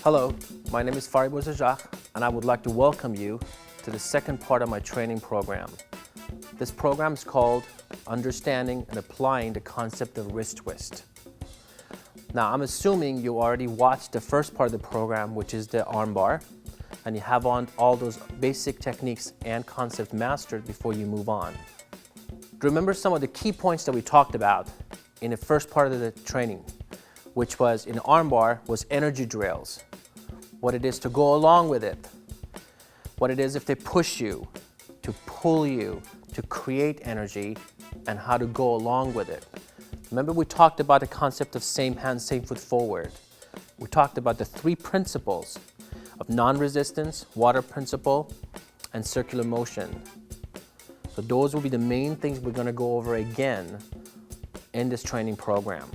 Hello, my name is Fariborz Azhakh, and I would like to welcome you to the second part of my training program. This program is called Understanding and Applying the Concept of Wrist Twist. Now, I'm assuming you already watched the first part of the program, which is the arm bar, and you have on all those basic techniques and concepts mastered before you move on. Remember some of the key points that we talked about in the first part of the training, which was in the arm bar was energy drills, what it is to go along with it, what it is if they push you, to pull you, to create energy, and how to go along with it. Remember we talked about the concept of same hand, same foot forward. We talked about the three principles of non-resistance, water principle, and circular motion. So those will be the main things we're going to go over again in this training program.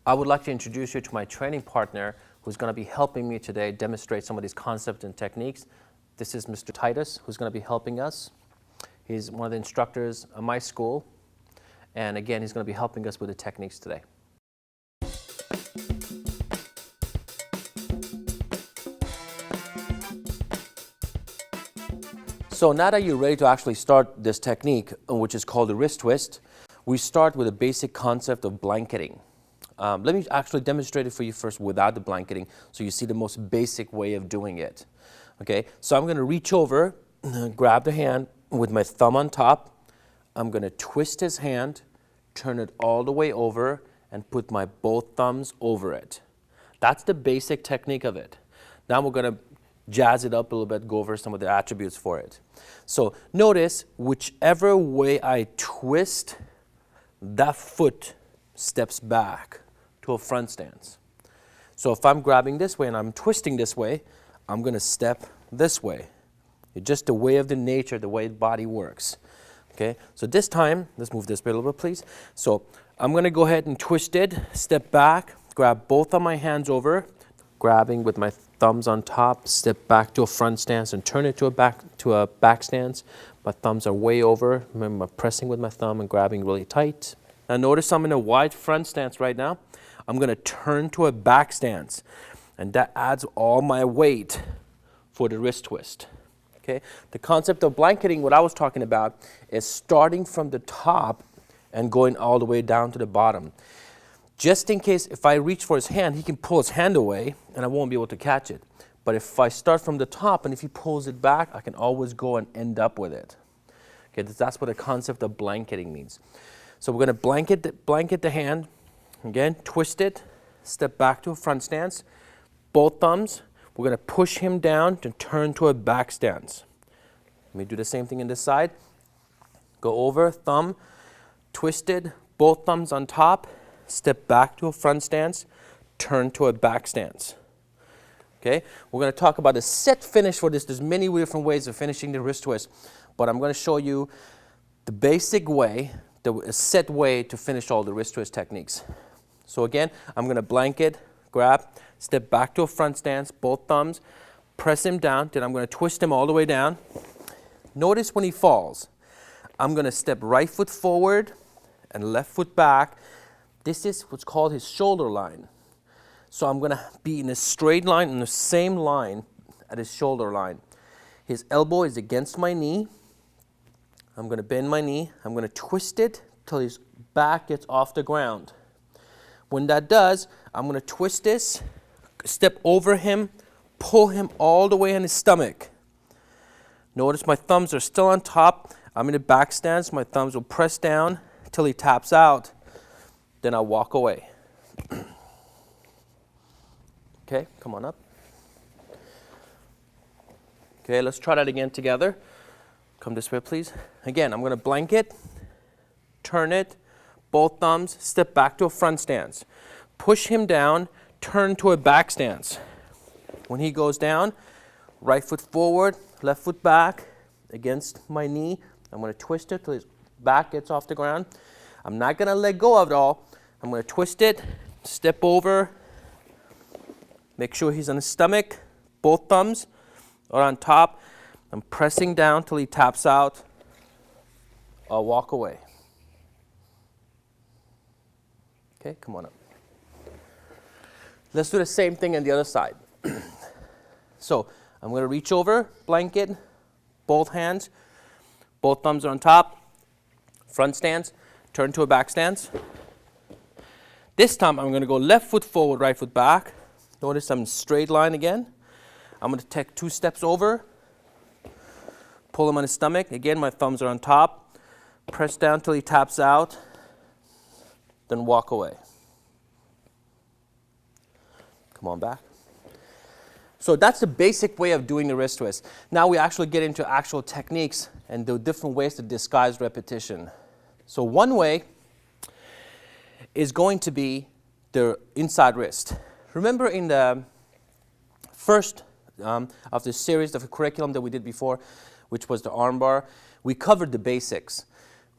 I would like to introduce you to my training partner who's going to be helping me today demonstrate some of these concepts and techniques. This is Mr. Titus, who's going to be helping us. He's one of the instructors at my school, and again, he's going to be helping us with the techniques today. So now that you're ready to actually start this technique, which is called the wrist twist, we start with a basic concept of blanketing. Let me actually demonstrate it for you first without the blanketing so you see the most basic way of doing it. Okay, so I'm going to reach over, grab the hand with my thumb on top. I'm going to twist his hand, turn it all the way over, and put my both thumbs over it. That's the basic technique of it. Now we're going to jazz it up a little bit, go over some of the attributes for it. So notice whichever way I twist, that foot steps back to a front stance. So if I'm grabbing this way and I'm twisting this way, I'm going to step this way. It's just the way of the nature, the way the body works. Okay, so this time, let's move this way a little bit, please. So I'm going to go ahead and twist it, step back, grab both of my hands over, grabbing with my thumbs on top, step back to a front stance and turn it to a back stance. My thumbs are way over. Remember, I'm pressing with my thumb and grabbing really tight. Now notice I'm in a wide front stance right now. I'm going to turn to a back stance, and that adds all my weight for the wrist twist. Okay? The concept of blanketing, what I was talking about, is starting from the top and going all the way down to the bottom. Just in case if I reach for his hand, he can pull his hand away and I won't be able to catch it. But if I start from the top and if he pulls it back, I can always go and end up with it. Okay, that's what the concept of blanketing means. So we're going to blanket the hand, again, twist it, step back to a front stance. Both thumbs, we're going to push him down to turn to a back stance. Let me do the same thing in this side. Go over, thumb, twisted, both thumbs on top, step back to a front stance, turn to a back stance. Okay, we're going to talk about a set finish for this. There's many different ways of finishing the wrist twist, but I'm going to show you the basic way, a set way to finish all the wrist twist techniques. So again, I'm going to blanket, grab, step back to a front stance, both thumbs, press him down, then I'm going to twist him all the way down. Notice when he falls, I'm going to step right foot forward and left foot back. This is what's called his shoulder line. So I'm going to be in a straight line, in the same line at his shoulder line. His elbow is against my knee. I'm going to bend my knee. I'm going to twist it till his back gets off the ground. When that does, I'm going to twist this, step over him, pull him all the way on his stomach. Notice my thumbs are still on top. I'm in a back stance. My thumbs will press down till he taps out. Then I'll walk away. Okay, come on up. Okay, let's try that again together. Come this way, please. Again, I'm going to blanket, turn it, both thumbs, step back to a front stance. Push him down, turn to a back stance. When he goes down, right foot forward, left foot back against my knee. I'm going to twist it till his back gets off the ground. I'm not going to let go of it all. I'm going to twist it, step over, make sure he's on his stomach. Both thumbs are on top. I'm pressing down till he taps out. I'll walk away. Okay, come on up. Let's do the same thing on the other side. So I'm going to reach over, blanket, both hands, both thumbs are on top, front stance, turn to a back stance. This time I'm going to go left foot forward, right foot back. Notice I'm in straight line again. I'm going to take 2 steps over, pull him on his stomach. Again, my thumbs are on top. Press down till he taps out, then walk away. Come on back. So that's the basic way of doing the wrist twist. Now we actually get into actual techniques and the different ways to disguise repetition. So one way is going to be the inside wrist. Remember in the first of the series of the curriculum that we did before, which was the arm bar, we covered the basics,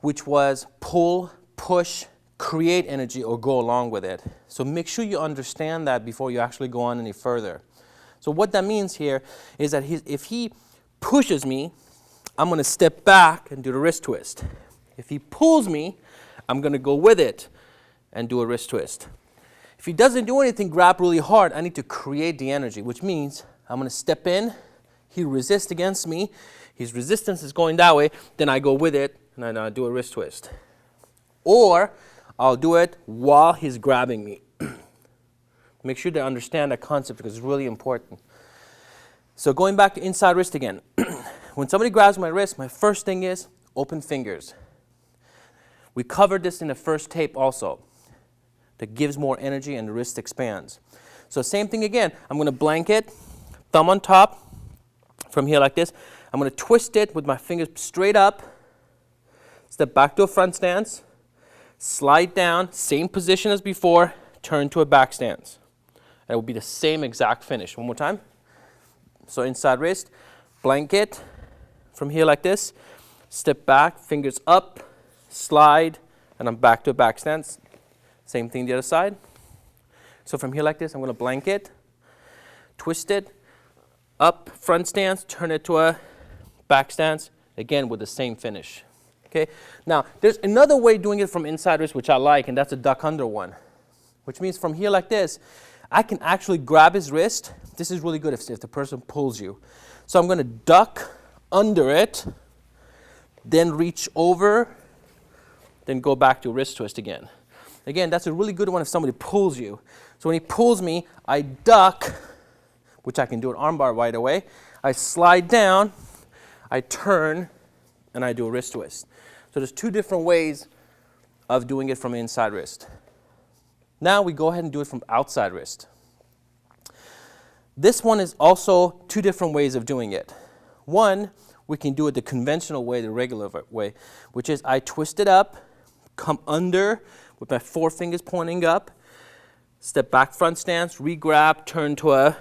which was pull, push, create energy, or go along with it. So make sure you understand that before you actually go on any further. So what that means here is that if he pushes me, I'm going to step back and do the wrist twist. If he pulls me, I'm going to go with it and do a wrist twist. If he doesn't do anything, grab really hard, I need to create the energy, which means I'm going to step in, he resists against me, his resistance is going that way, then I go with it and I do a wrist twist. Or I'll do it while he's grabbing me. Make sure to understand that concept because it's really important. So going back to inside wrist again. When somebody grabs my wrist, my first thing is open fingers. We covered this in the first tape also. That gives more energy and the wrist expands. So same thing again. I'm going to blanket, thumb on top, from here like this. I'm going to twist it with my fingers straight up, step back to a front stance, slide down, same position as before, turn to a back stance. That will be the same exact finish. One more time. So inside wrist, blanket, from here like this, step back, fingers up, slide, and I'm back to a back stance. Same thing the other side. So from here like this, I'm going to blanket, twist it, up, front stance, turn it to a back stance, again with the same finish. Okay. Now, there's another way of doing it from inside wrist, which I like, and that's a duck under one, which means from here like this, I can actually grab his wrist. This is really good if the person pulls you. So I'm going to duck under it, then reach over, then go back to wrist twist again. Again, that's a really good one if somebody pulls you. So when he pulls me, I duck, which I can do an armbar right away. I slide down, I turn, and I do a wrist twist. So there's 2 different ways of doing it from inside wrist. Now we go ahead and do it from outside wrist. This one is also 2 different ways of doing it. One, we can do it the conventional way, the regular way, which is I twist it up, come under with my 4 fingers pointing up, step back front stance, re-grab, turn to a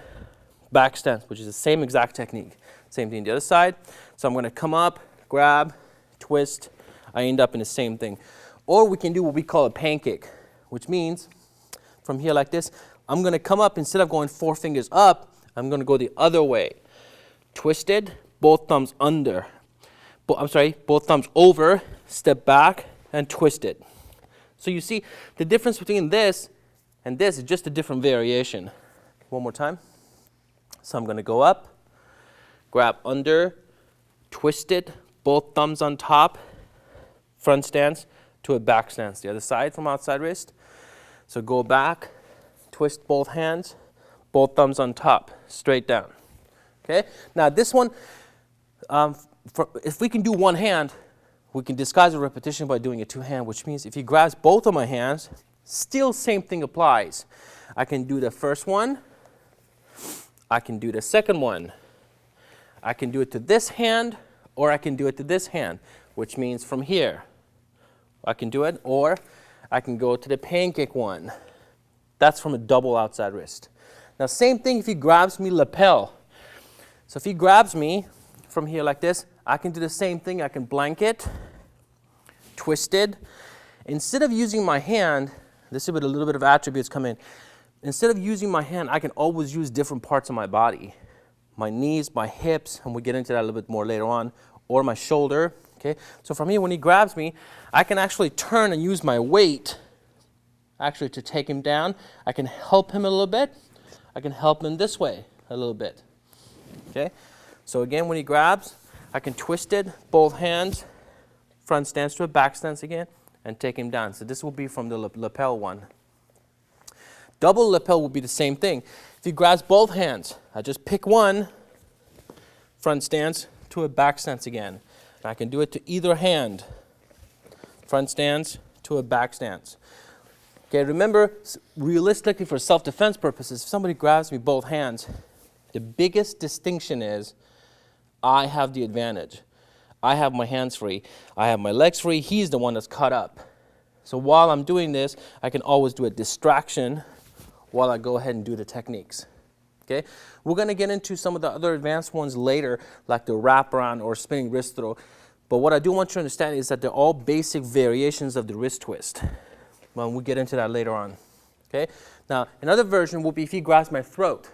back stance, which is the same exact technique. Same thing the other side. So I'm going to come up, grab, twist, I end up in the same thing. Or we can do what we call a pancake, which means from here like this, I'm going to come up, instead of going 4 fingers up, I'm going to go the other way. Twisted, both thumbs under. Both thumbs over, step back, and twist it. So you see, the difference between this and this is just a different variation. One more time. So I'm going to go up, grab under, twist it, both thumbs on top, front stance to a back stance. The other side from outside wrist. So go back, twist both hands, both thumbs on top, straight down. Okay? Now this one, if we can do one hand, we can disguise a repetition by doing a 2-hand, which means if he grabs both of my hands, still same thing applies. I can do the first one, I can do the second one. I can do it to this hand, or I can do it to this hand, which means from here. I can do it, or I can go to the pancake one. That's from a double outside wrist. Now same thing if he grabs me lapel. So if he grabs me from here like this, I can do the same thing. I can blanket, twisted. Instead of using my hand, this is where a little bit of attributes come in. Instead of using my hand, I can always use different parts of my body. My knees, my hips, and we'll get into that a little bit more later on, or my shoulder. Okay? So from here, when he grabs me, I can actually turn and use my weight actually to take him down. I can help him a little bit. I can help him this way a little bit. Okay? So again, when he grabs, I can twist it, both hands, front stance to a back stance again, and take him down. So this will be from the lapel one. Double lapel will be the same thing. If he grabs both hands, I just pick one, front stance to a back stance again. And I can do it to either hand, front stance to a back stance. Okay, remember, realistically for self-defense purposes, if somebody grabs me both hands, the biggest distinction is I have the advantage. I have my hands free. I have my legs free. He's the one that's caught up. So while I'm doing this, I can always do a distraction while I go ahead and do the techniques. Okay? We're going to get into some of the other advanced ones later, like the wraparound or spinning wrist throw. But what I do want you to understand is that they're all basic variations of the wrist twist. Well, we'll get into that later on. Okay? Now, another version will be if he grabs my throat.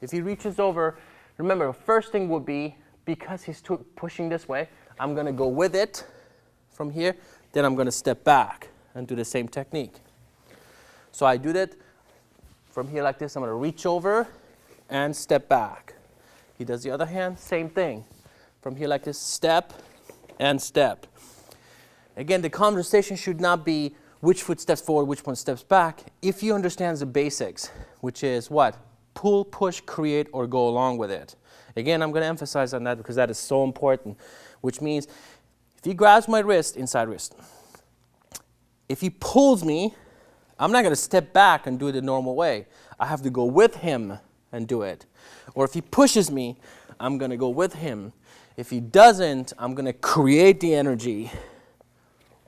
If he reaches over, remember, the first thing would be, because he's pushing this way, I'm going to go with it from here. Then I'm going to step back and do the same technique. So I do that from here like this. I'm going to reach over and step back. He does the other hand, same thing. From here like this, step and step. Again, the conversation should not be which foot steps forward, which one steps back. If you understand the basics, which is what? Pull, push, create, or go along with it. Again, I'm going to emphasize on that because that is so important, which means if he grabs my wrist, inside wrist, if he pulls me, I'm not going to step back and do it the normal way. I have to go with him and do it. Or if he pushes me, I'm going to go with him. If he doesn't, I'm going to create the energy.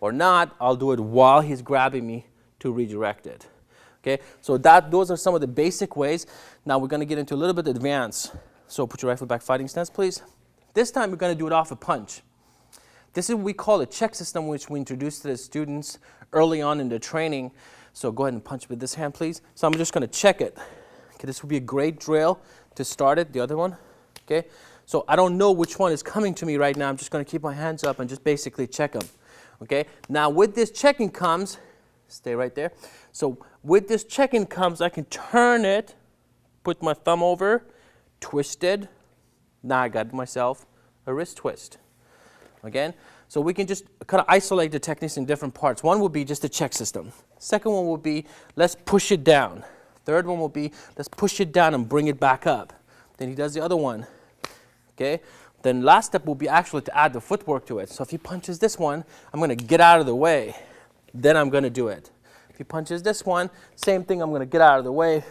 Or not, I'll do it while he's grabbing me to redirect it. Okay, so those are some of the basic ways. Now we're going to get into a little bit advanced. So put your right foot back, fighting stance, please. This time we're going to do it off a punch. This is what we call a check system, which we introduced to the students early on in the training. So go ahead and punch with this hand, please. So I'm just going to check it. Okay, this will be a great drill to start it, the other one. Okay, so I don't know which one is coming to me right now. I'm just going to keep my hands up and just basically check them. Okay, now with this checking comes, stay right there. So with this checking comes, I can turn it, put my thumb over, twist it. Now I got myself a wrist twist. Again, so we can just kind of isolate the techniques in different parts. One will be just a check system. Second one will be, let's push it down. Third one will be, let's push it down and bring it back up. Then he does the other one. Okay? Then last step will be actually to add the footwork to it. So if he punches this one, I'm going to get out of the way. Then I'm going to do it. If he punches this one, same thing, I'm going to get out of the way.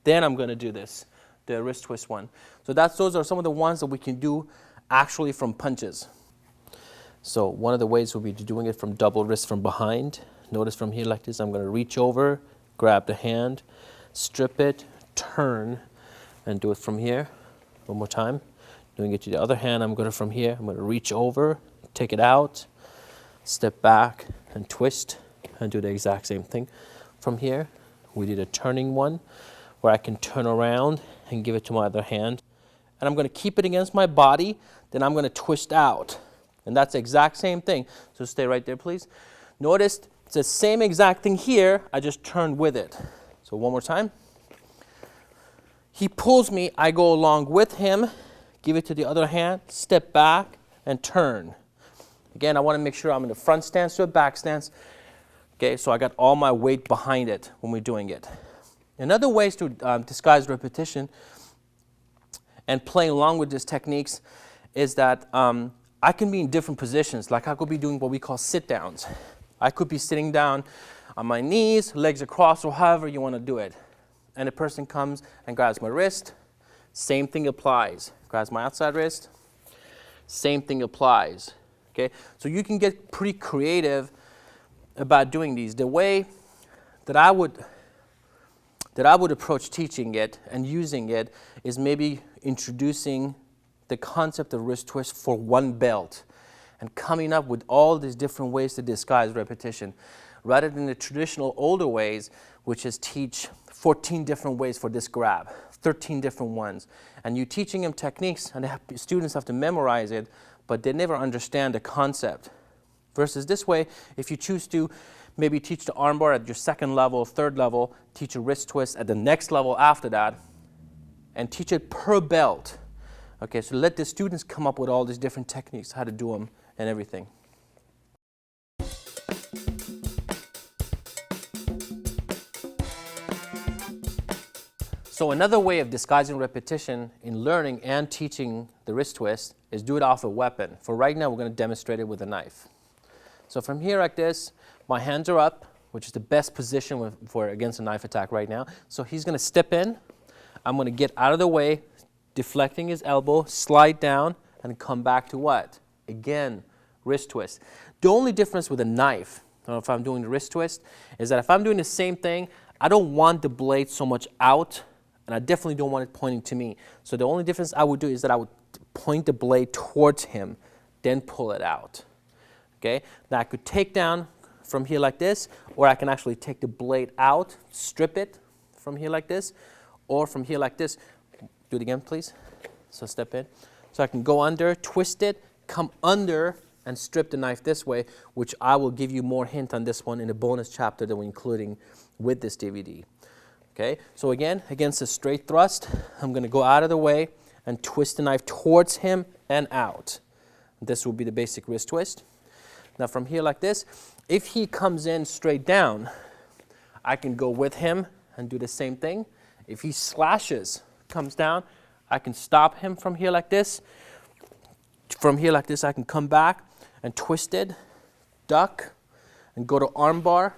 Then I'm going to do this, the wrist twist one. So those are some of the ones that we can do actually from punches. So one of the ways will be doing it from double wrist from behind. Notice from here like this, I'm going to reach over, grab the hand, strip it, turn, and do it from here. One more time. Doing it to the other hand, I'm going to from here, I'm going to reach over, take it out, step back, and twist, and do the exact same thing. From here, we did a turning one, where I can turn around and give it to my other hand. And I'm going to keep it against my body, then I'm going to twist out. And that's the exact same thing. So stay right there, please. Notice it's the same exact thing here, I just turned with it. So one more time. He pulls me, I go along with him, give it to the other hand, step back, and turn. Again, I want to make sure I'm in the front stance to a back stance. Okay, so I got all my weight behind it when we're doing it. Another way to disguise repetition and playing along with these techniques is that I can be in different positions. Like I could be doing what we call sit downs. I could be sitting down on my knees, legs across, or however you want to do it. And a person comes and grabs my wrist. Same thing applies. Grabs my outside wrist. Same thing applies. Okay, so you can get pretty creative about doing these. The way that I would approach teaching it and using it is maybe introducing the concept of wrist twist for one belt and coming up with all these different ways to disguise repetition rather than the traditional older ways, which is teach 14 different ways for this grab, 13 different ones. And you're teaching them techniques and students have to memorize it, but they never understand the concept. Versus this way, if you choose to maybe teach the armbar at your second level, third level, teach a wrist twist at the next level after that, and teach it per belt. Okay, so let the students come up with all these different techniques, how to do them and everything. So another way of disguising repetition in learning and teaching the wrist twist is do it off a weapon. For right now, we're going to demonstrate it with a knife. So from here like this, my hands are up, which is the best position for against a knife attack right now. So he's going to step in. I'm going to get out of the way, deflecting his elbow, slide down, and come back to what? Again, wrist twist. The only difference with a knife, if I'm doing the wrist twist, is that if I'm doing the same thing, I don't want the blade so much out, and I definitely don't want it pointing to me. So the only difference I would do is that I would point the blade towards him, then pull it out. Okay? Now I could take down from here like this, or I can actually take the blade out, strip it from here like this, or from here like this. Do it again, please. So step in. So I can go under, twist it, come under, and strip the knife this way, which I will give you more hint on this one in a bonus chapter that we're including with this DVD. Okay, so again, against a straight thrust, I'm going to go out of the way and twist the knife towards him and out. This will be the basic wrist twist. Now from here like this, if he comes in straight down, I can go with him and do the same thing. If he slashes, comes down, I can stop him from here like this. From here like this, I can come back and twist it, duck, and go to arm bar,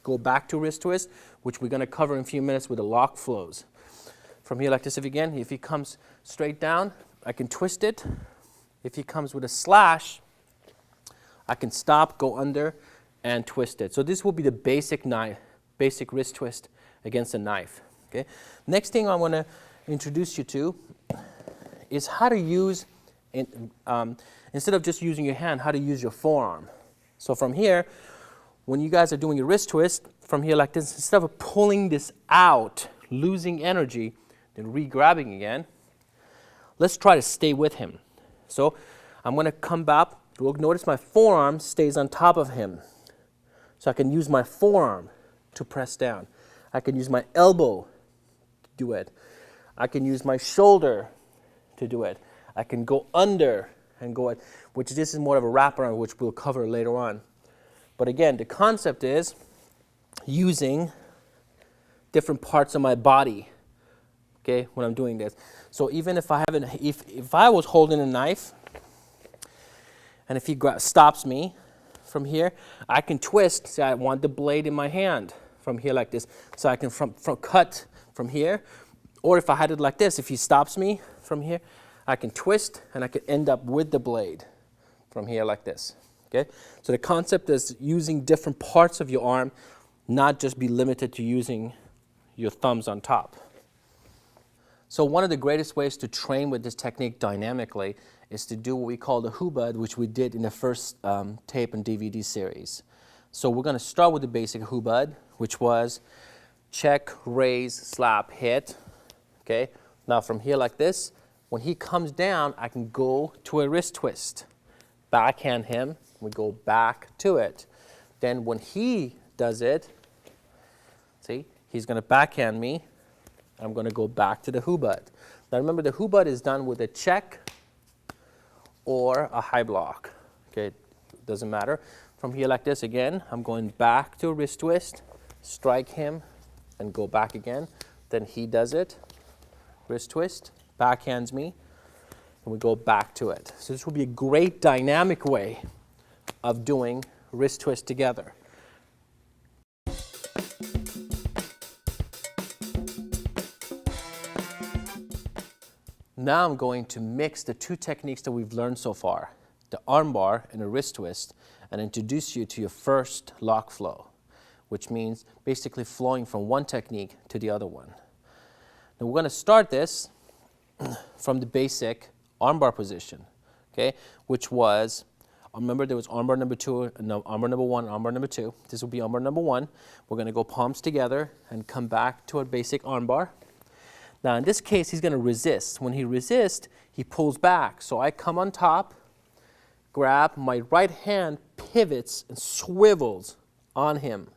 go back to wrist twist, which we're going to cover in a few minutes with the lock flows. From here like this, if he comes straight down, I can twist it. If he comes with a slash, I can stop, go under, and twist it. So this will be the basic wrist twist against a knife. Okay. Next thing I want to introduce you to is how to use, instead of just using your hand, how to use your forearm. So from here, when you guys are doing your wrist twist, from here like this, instead of pulling this out, losing energy, then re-grabbing again, let's try to stay with him. So I'm going to come back. Notice my forearm stays on top of him. So I can use my forearm to press down. I can use my elbow to do it. I can use my shoulder to do it. I can go under and go it, which this is more of a wraparound, which we'll cover later on. But again, the concept is using different parts of my body, okay, when I'm doing this. So even if I was holding a knife, and if he stops me from here, I can twist. Say I want the blade in my hand from here like this. So I can cut from here. Or if I had it like this, if he stops me from here, I can twist and I can end up with the blade from here like this. Okay? So the concept is using different parts of your arm, not just be limited to using your thumbs on top. So one of the greatest ways to train with this technique dynamically is to do what we call the hubad, which we did in the first tape and DVD series. So we're going to start with the basic hubad, which was check, raise, slap, hit. Okay. Now from here like this, when he comes down, I can go to a wrist twist. Backhand him, we go back to it. Then when he does it, see, he's going to backhand me. I'm going to go back to the hubad. Now remember, the hubad is done with a check or a high block. Okay, it doesn't matter. From here like this again, I'm going back to a wrist twist, strike him, and go back again. Then he does it, wrist twist, backhands me, and we go back to it. So this will be a great dynamic way of doing wrist twist together. Now I'm going to mix the two techniques that we've learned so far, the arm bar and a wrist twist, and introduce you to your first lock flow, which means basically flowing from one technique to the other one. Now we're going to start this from the basic arm bar position, okay, which was, remember there was arm bar number 2, no, arm bar number 1, arm bar number 2. This will be arm bar number 1. We're going to go palms together and come back to our basic arm bar. Now in this case, he's going to resist. When he resists, he pulls back. So I come on top, grab, my right hand pivots and swivels on him.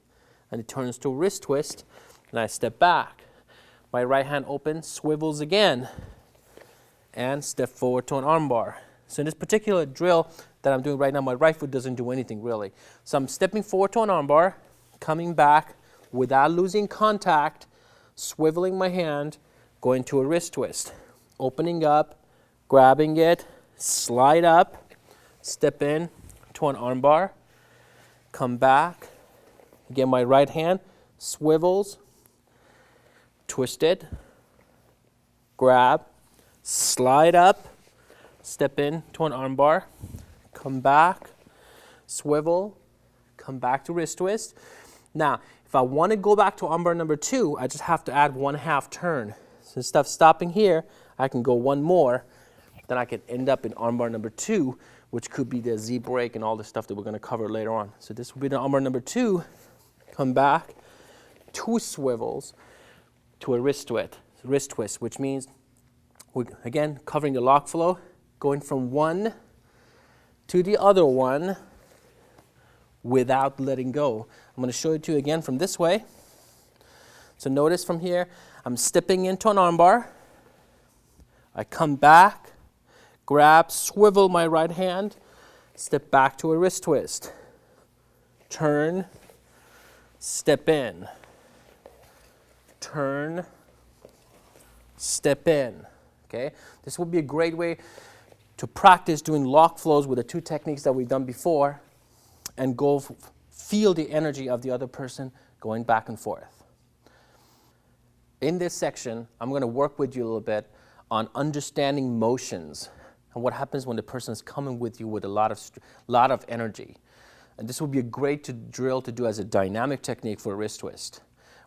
And it turns to a wrist twist, and I step back. My right hand opens, swivels again, and step forward to an armbar. So in this particular drill that I'm doing right now, my right foot doesn't do anything really. So I'm stepping forward to an armbar, coming back without losing contact, swiveling my hand, going to a wrist twist, opening up, grabbing it, slide up, step in to an armbar, come back, again my right hand swivels, twist it, grab, slide up, step in to an armbar, come back, swivel, come back to wrist twist. Now, if I want to go back to armbar number 2, I just have to add 1/2 turn. So instead of stopping here, I can go one more, then I can end up in armbar number 2, which could be the Z break and all the stuff that we're going to cover later on. So this will be the armbar number 2, come back, 2 swivels to a wrist twist, which means we're, again, covering the lock flow, going from one to the other one without letting go. I'm going to show it to you again from this way. So notice from here, I'm stepping into an armbar. I come back, grab, swivel my right hand, step back to a wrist twist. Turn, step in. Turn, step in. Okay? This will be a great way to practice doing lock flows with the 2 techniques that we've done before and go feel the energy of the other person going back and forth. In this section, I'm going to work with you a little bit on understanding motions and what happens when the person is coming with you with a lot of energy. And this will be a great drill to do as a dynamic technique for a wrist twist.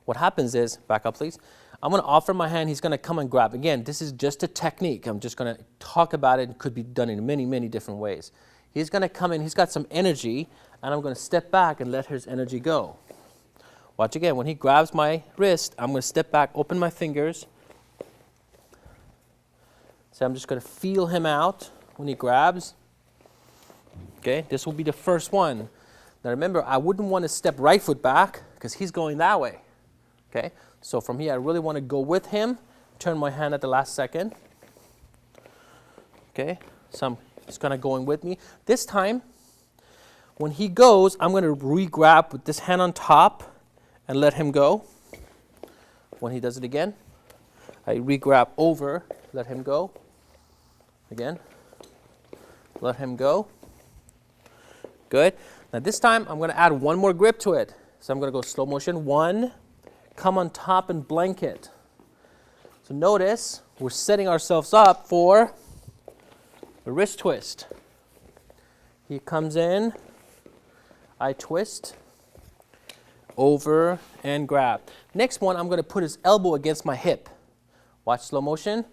What happens is, back up please, I'm going to offer my hand, he's going to come and grab. Again, this is just a technique. I'm just going to talk about it. It could be done in many, many different ways. He's going to come in, he's got some energy, and I'm going to step back and let his energy go. Watch again, when he grabs my wrist, I'm going to step back, open my fingers. So I'm just going to feel him out when he grabs. Okay, this will be the first one. Now remember, I wouldn't want to step right foot back because he's going that way. Okay, so from here, I really want to go with him, turn my hand at the last second. Okay, so I'm just kind of going with me. This time, when he goes, I'm going to re-grab with this hand on top and let him go. When he does it again, I re-grab over, let him go. Again, let him go. Good. Now this time, I'm going to add one more grip to it. So I'm going to go slow motion. 1, come on top and blanket. So notice, we're setting ourselves up for a wrist twist. He comes in, I twist, over and grab. Next one, I'm going to put his elbow against my hip. Watch slow motion.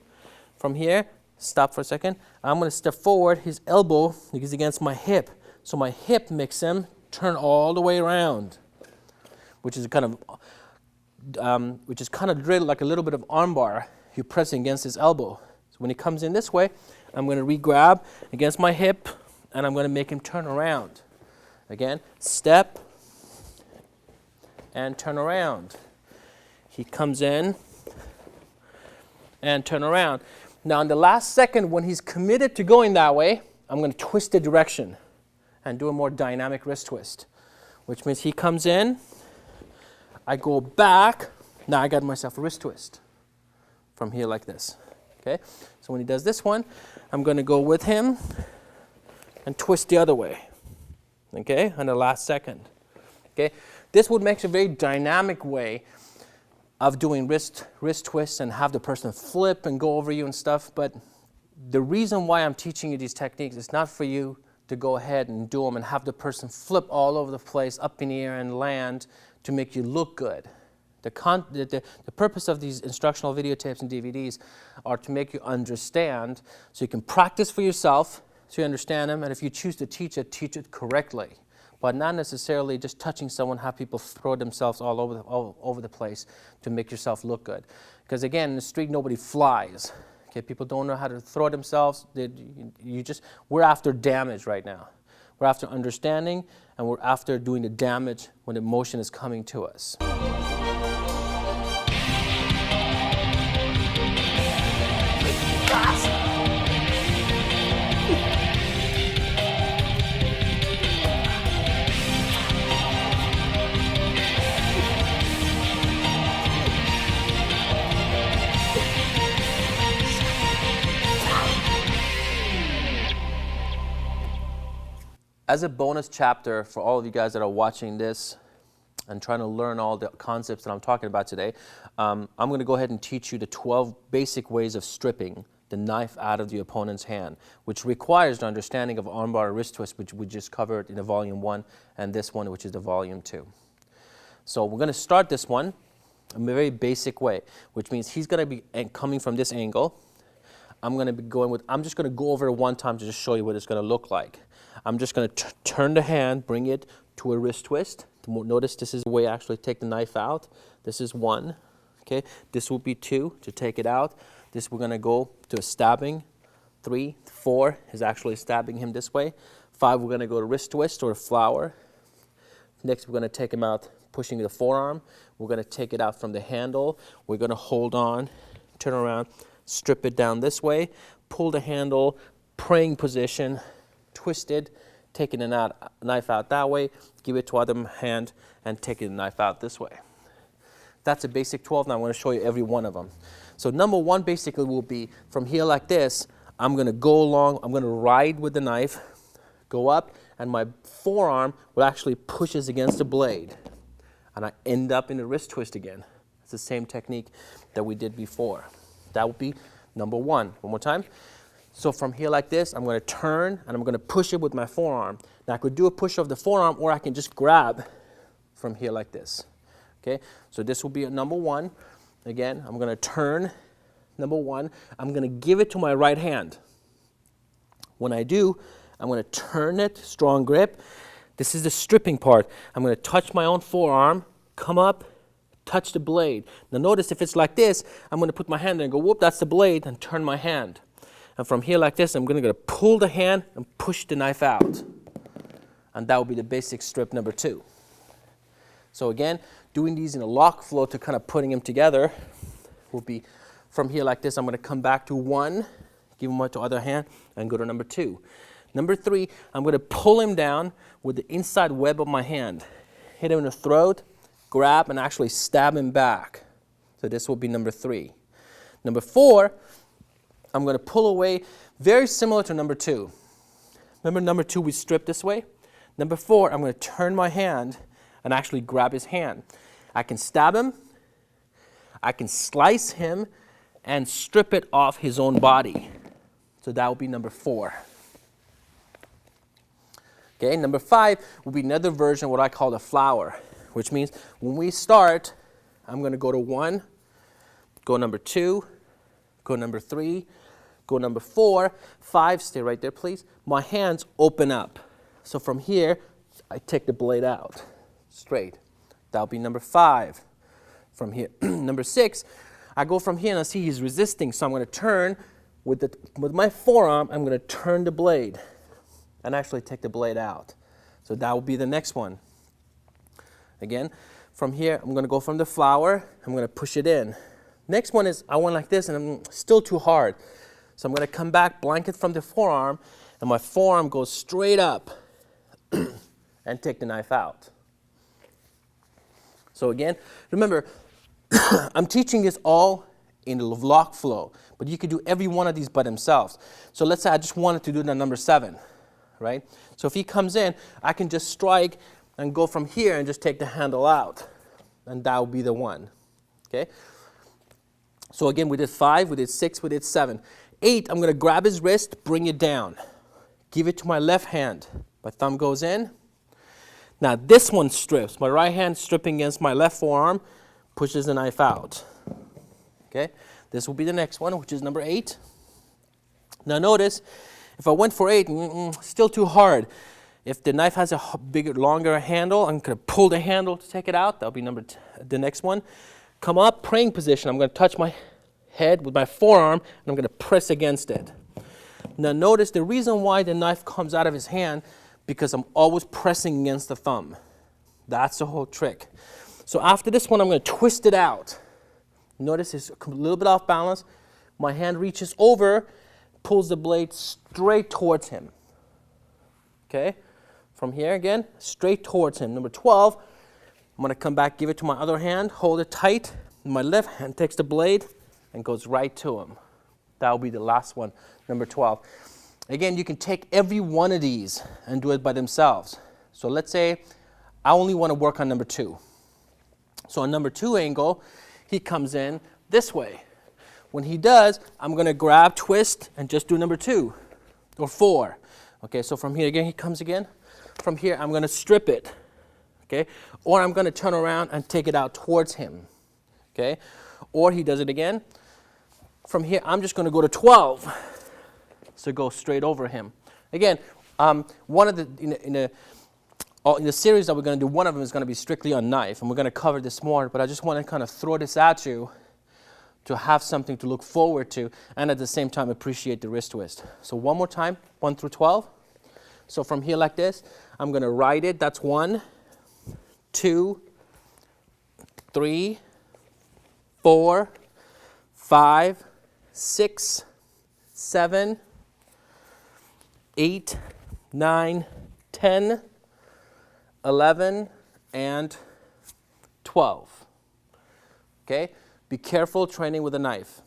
From here, stop for a second. I'm going to step forward, his elbow is against my hip. So my hip makes him turn all the way around, which is kind of drilled like a little bit of armbar. You're pressing against his elbow. So when he comes in this way, I'm going to re-grab against my hip, and I'm going to make him turn around. Again, step and turn around. He comes in and turn around. Now in the last second, when he's committed to going that way, I'm going to twist the direction and do a more dynamic wrist twist, which means he comes in, I go back, now I got myself a wrist twist from here like this. Okay, so when he does this one, I'm going to go with him and twist the other way. Okay, on the last second. Okay, this would make a very dynamic way of doing wrist twists and have the person flip and go over you and stuff. But the reason why I'm teaching you these techniques is not for you to go ahead and do them and have the person flip all over the place, up in the air and land to make you look good. The purpose of these instructional videotapes and DVDs are to make you understand so you can practice for yourself so you understand them, and if you choose to teach it correctly, but not necessarily just touching someone, have people throw themselves all over the place to make yourself look good. Because again, in the street, nobody flies. Okay, people don't know how to throw themselves. We're after damage right now. We're after understanding, and we're after doing the damage when emotion is coming to us. Fast. As a bonus chapter for all of you guys that are watching this and trying to learn all the concepts that I'm talking about today, I'm going to go ahead and teach you the 12 basic ways of stripping the knife out of the opponent's hand, which requires the understanding of armbar and wrist twist, which we just covered in the volume 1, and this one, which is the volume 2. So we're going to start this one in a very basic way, which means he's going to be coming from this angle. I'm going to be going with, I'm just going to go over it one time to just show you what it's going to look like. I'm just going to turn the hand, bring it to a wrist twist. Notice this is the way I actually take the knife out. This is 1. Okay, this will be 2 to take it out. This we're going to go to a stabbing. 3, 4 is actually stabbing him this way. 5, we're going to go to wrist twist or a flower. Next, we're going to take him out, pushing the forearm. We're going to take it out from the handle. We're going to hold on, turn around, strip it down this way, pull the handle, praying position, twist it, taking the knife out that way, give it to other hand, and taking the knife out this way. That's a basic 12. Now I'm going to show you every one of them. So number 1 basically will be from here like this. I'm going to go along, I'm going to ride with the knife, go up, and my forearm will actually pushes against the blade. And I end up in a wrist twist again. It's the same technique that we did before. That would be number 1. One more time. So from here like this, I'm going to turn and I'm going to push it with my forearm. Now I could do a push of the forearm, or I can just grab from here like this. Okay, so this will be number 1. Again, I'm going to turn, number 1. I'm going to give it to my right hand. When I do, I'm going to turn it, strong grip. This is the stripping part. I'm going to touch my own forearm, come up, touch the blade. Now notice if it's like this, I'm going to put my hand there and go, whoop, that's the blade, and turn my hand. And from here like this, I'm going to pull the hand and push the knife out. And that will be the basic strip number 2. So again, doing these in a lock flow to kind of putting them together will be from here like this. I'm going to come back to 1, give him to other hand, and go to number 2. Number 3, I'm going to pull him down with the inside web of my hand. Hit him in the throat, grab, and actually stab him back. So this will be number 3. Number 4, I'm going to pull away, very similar to number 2. Remember number 2, we strip this way? Number 4, I'm going to turn my hand and actually grab his hand. I can stab him, I can slice him, and strip it off his own body. So that will be number 4. Okay, number 5 will be another version of what I call the flower, which means when we start, I'm going to go to 1, go number 2, go number 3, go number 4, 5, stay right there please. My hands open up. So from here, I take the blade out, straight. That'll be number 5 from here. Number 6, I go from here and I see he's resisting, so I'm going to turn with my forearm, I'm going to turn the blade and actually take the blade out. So that will be the next one. Again, from here, I'm going to go from the flower, I'm going to push it in. Next one is, I went like this and I'm still too hard. So I'm going to come back, blanket from the forearm, and my forearm goes straight up and take the knife out. So again, remember, I'm teaching this all in the lock flow, but you could do every one of these by themselves. So let's say I just wanted to do the number 7, right? So if he comes in, I can just strike and go from here and just take the handle out, and that will be the one, okay? So again, we did 5, we did 6, we did 7. 8, I'm going to grab his wrist, bring it down. Give it to my left hand. My thumb goes in. Now this one strips. My right hand stripping against my left forearm, pushes the knife out. Okay? This will be the next one, which is number 8. Now notice, if I went for 8, still too hard. If the knife has a bigger, longer handle, I'm going to pull the handle to take it out. That'll be the next one. Come up, praying position. I'm going to touch my head with my forearm, and I'm going to press against it. Now notice the reason why the knife comes out of his hand, because I'm always pressing against the thumb. That's the whole trick. So after this one, I'm going to twist it out. Notice it's a little bit off balance. My hand reaches over, pulls the blade straight towards him. Okay? From here again, straight towards him. Number 12, I'm going to come back, give it to my other hand, hold it tight. My left hand takes the blade and goes right to him. That will be the last one, number 12. Again, you can take every one of these and do it by themselves. So let's say I only want to work on number 2. So on number 2 angle, he comes in this way. When he does, I'm going to grab, twist, and just do number 2 or 4. Okay, so from here again, he comes again. From here, I'm going to strip it. Okay, or I'm going to turn around and take it out towards him. Okay, or he does it again. From here, I'm just going to go to 12. So go straight over him. Again, one of the in the series that we're going to do, one of them is going to be strictly on knife, and we're going to cover this more. But I just want to kind of throw this at you to have something to look forward to, and at the same time appreciate the wrist twist. So one more time, 1 through 12. So from here like this, I'm going to ride it. That's 1, 2, 3, 4, 5, 6, 7, 8, 9, 10, 11, and 12. Okay? Be careful training with a knife.